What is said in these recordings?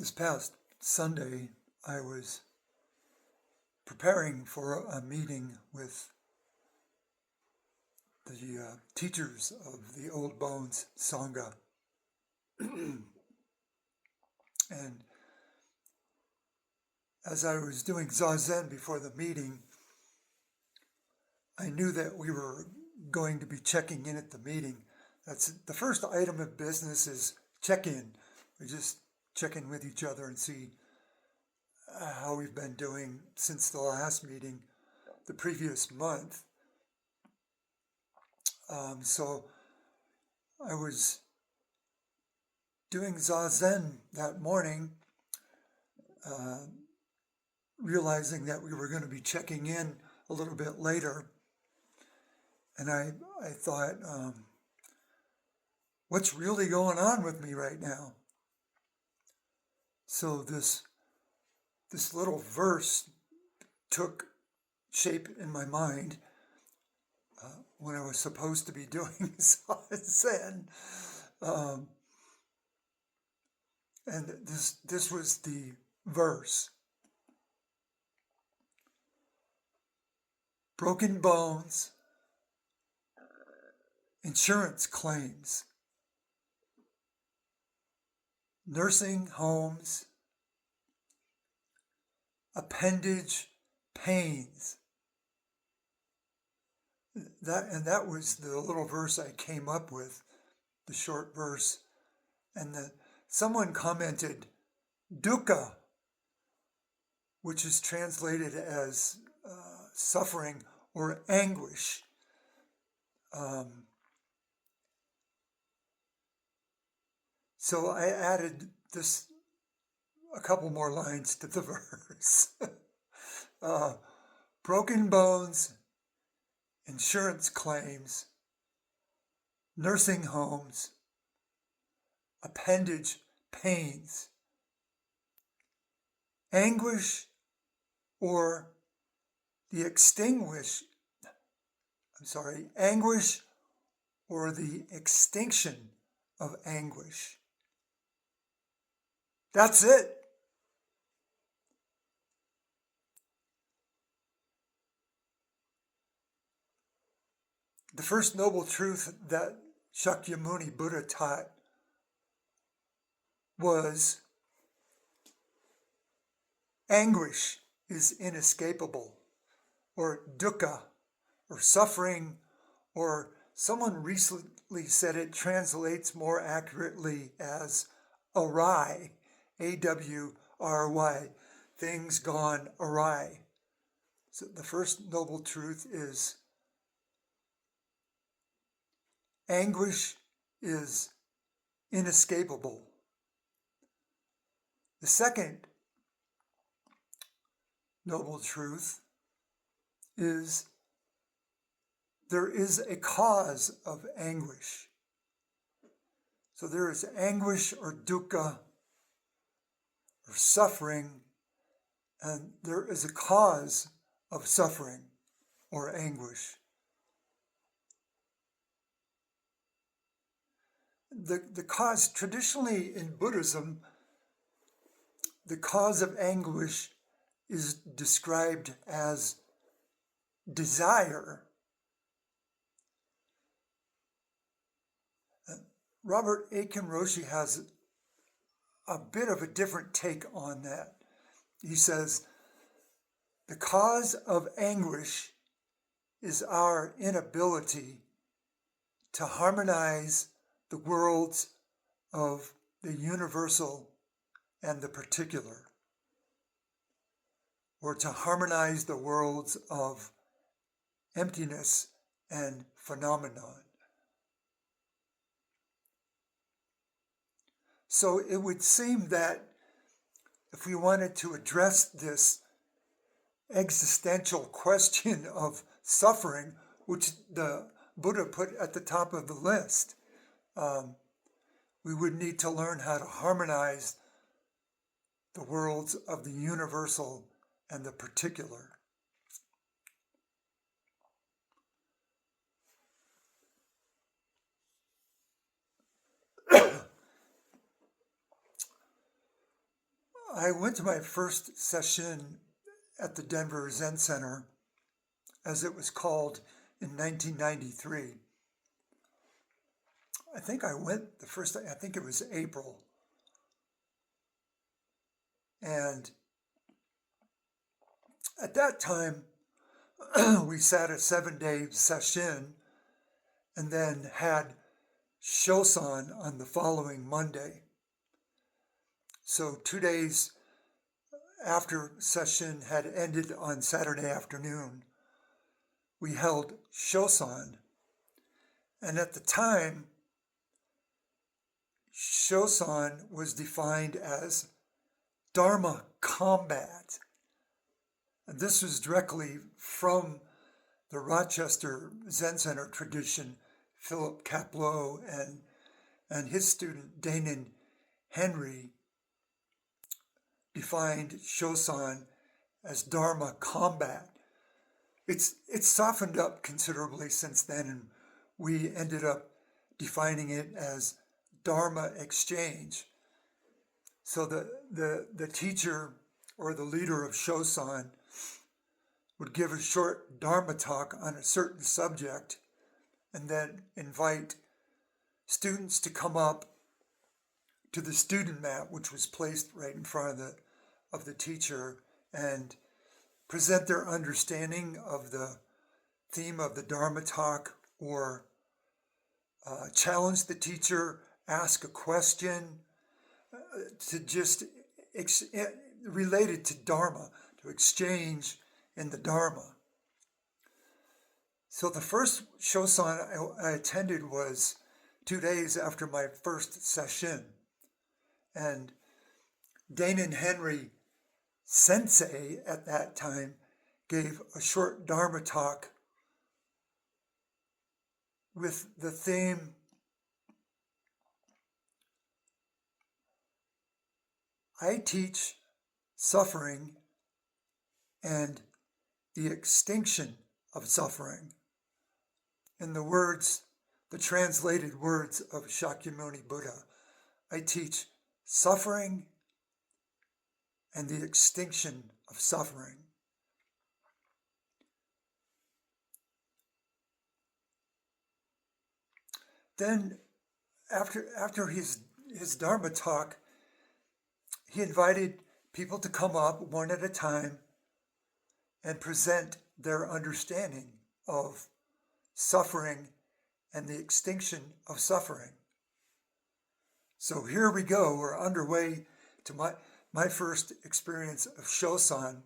This past Sunday, I was preparing for a meeting with the teachers of the Old Bones Sangha. And as I was doing Zazen before the meeting, I knew that we were going to be checking in at the meeting. That's the first item of business is check-in. We just check in with each other and see how we've been doing since the last meeting the previous month. So I was doing Zazen that morning, realizing that we were going to be checking in a little bit later. And I thought, what's really going on with me right now? So this little verse took shape in my mind when I was supposed to be doing Zen. And this was the verse. Broken bones, insurance claims, nursing homes, appendage pains. That was the little verse I came up with, the short verse. And someone commented, Dukkha, which is translated as suffering or anguish. So I added a couple more lines to the verse. Broken bones, insurance claims, nursing homes, appendage pains, anguish or anguish or the extinction of anguish. That's it. The first noble truth that Shakyamuni Buddha taught was anguish is inescapable, or dukkha, or suffering, or someone recently said it translates more accurately as awry, A-W-R-Y, things gone awry. So the first noble truth is anguish is inescapable. The second noble truth is there is a cause of anguish. So there is anguish or dukkha or suffering, and there is a cause of suffering or anguish. The cause, traditionally in Buddhism, the cause of anguish is described as desire. Robert Aiken Roshi has a bit of a different take on that. He says, the cause of anguish is our inability to harmonize the worlds of the universal and the particular, or to harmonize the worlds of emptiness and phenomenon. So it would seem that if we wanted to address this existential question of suffering, which the Buddha put at the top of the list, we would need to learn how to harmonize the worlds of the universal and the particular. I went to my first session at the Denver Zen Center, as it was called, in 1993. I think I went the first, I think it was April. And at that time, we sat a 7-day session and then had Shosan on the following Monday. So 2 days after session had ended on Saturday afternoon, we held Shosan. And at the time, Shosan was defined as Dharma combat. And this was directly from the Rochester Zen Center tradition. Philip Kapleau and his student Danon Henry defined Shosan as Dharma combat. It's softened up considerably since then, and we ended up defining it as Dharma exchange. So the teacher or the leader of Shosan would give a short Dharma talk on a certain subject and then invite students to come up to the student mat, which was placed right in front of the teacher, and present their understanding of the theme of the Dharma talk, or challenge the teacher, ask a question to just related to Dharma, to exchange in the Dharma. So the first Shosan I attended was 2 days after my first session. And Danon Henry Sensei at that time gave a short Dharma talk with the theme I teach suffering and the extinction of suffering. In the translated words of Shakyamuni Buddha, I teach suffering and the extinction of suffering. Then, after his Dharma talk, he invited people to come up one at a time and present their understanding of suffering and the extinction of suffering. So here we go. We're underway to my first experience of Shosan.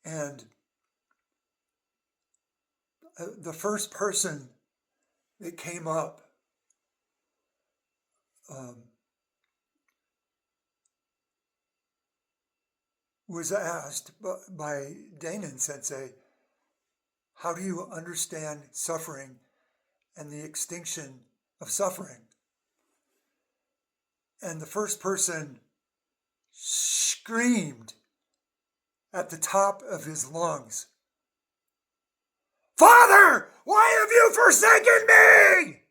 And the first person that came up was asked by Danon Sensei, how do you understand suffering and the extinction of suffering? And the first person screamed at the top of his lungs, "Father, why have you forsaken me?"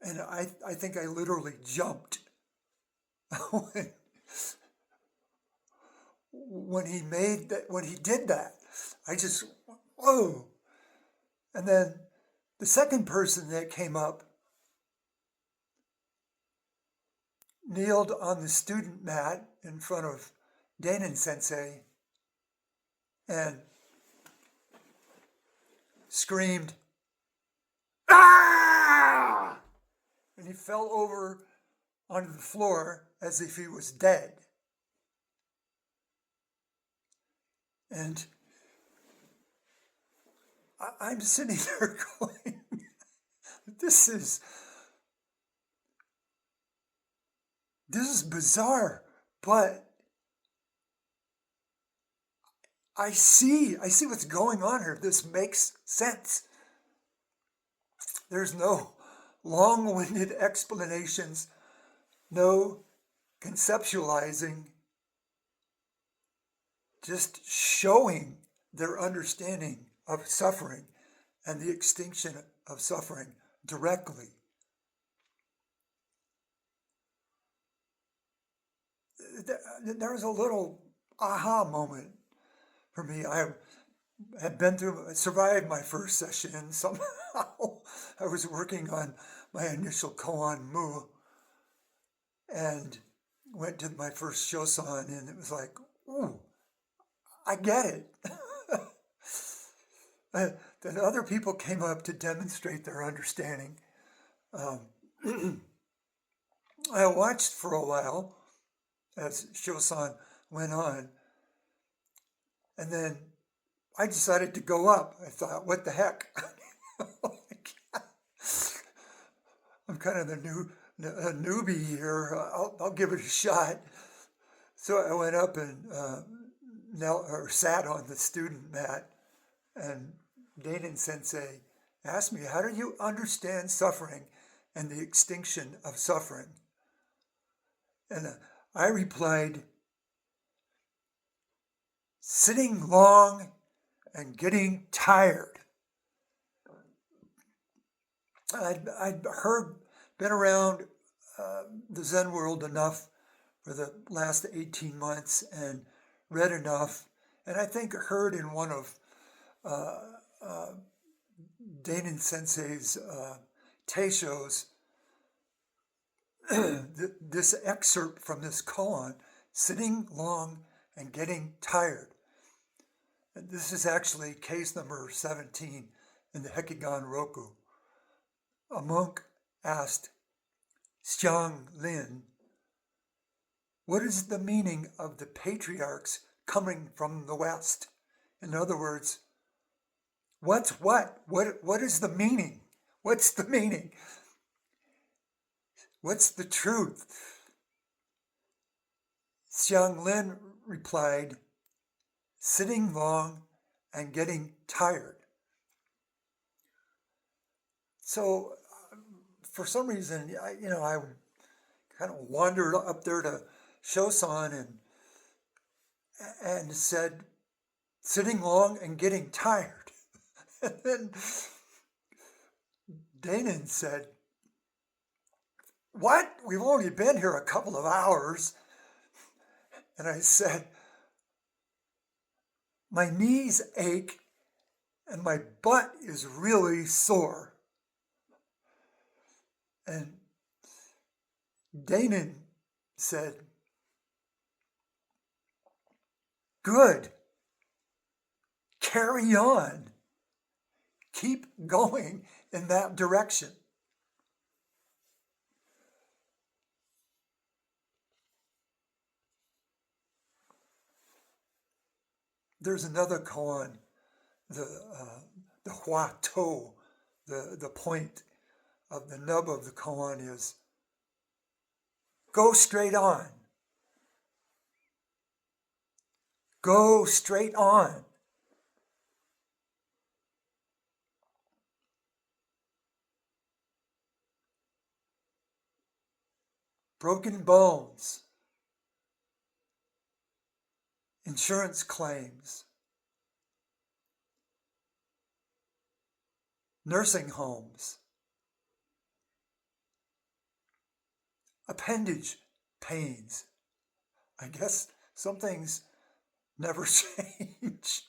And I think I literally jumped when he did that. I just, whoa. And then the second person that came up kneeled on the student mat in front of Danon Sensei and screamed, "Ah!" And he fell over onto the floor as if he was dead. And I'm sitting there going, this is bizarre, but I see what's going on here. This makes sense. There's no long-winded explanations, no conceptualizing, just showing their understanding of suffering and the extinction of suffering directly. there was a little aha moment for me. I had survived my first session, and somehow I was working on my initial koan mu, and went to my first shosan, and it was like, ooh, I get it. Then other people came up to demonstrate their understanding. I watched for a while as shosan went on, and then I decided to go up. I thought, what the heck? I'm kind of the newbie here. I'll give it a shot. So I went up and sat on the student mat, and Dainin Sensei asked me, how do you understand suffering and the extinction of suffering? And I replied, sitting long and getting tired. I'd been around the Zen world enough for the last 18 months and read enough, and I think heard in one of Dainin Sensei's teishos this excerpt from this koan, sitting long and getting tired. And this is actually case number 17 in the Hekigan Roku. A monk asked Xiang Lin, what is the meaning of the patriarchs coming from the West? In other words, what's what? What is the meaning? What's the meaning? What's the truth? Xiang Lin replied, sitting long and getting tired. So for some reason, I kind of wandered up there to Shosan and said, sitting long and getting tired. And then Dainin said, what? We've only been here a couple of hours. And I said, my knees ache and my butt is really sore. And Dainin said, good, carry on, keep going in that direction. There's another koan, the hua to, the point of the nub of the koan is, go straight on. Go straight on. Broken bones, insurance claims, nursing homes, appendage pains. I guess some things never change.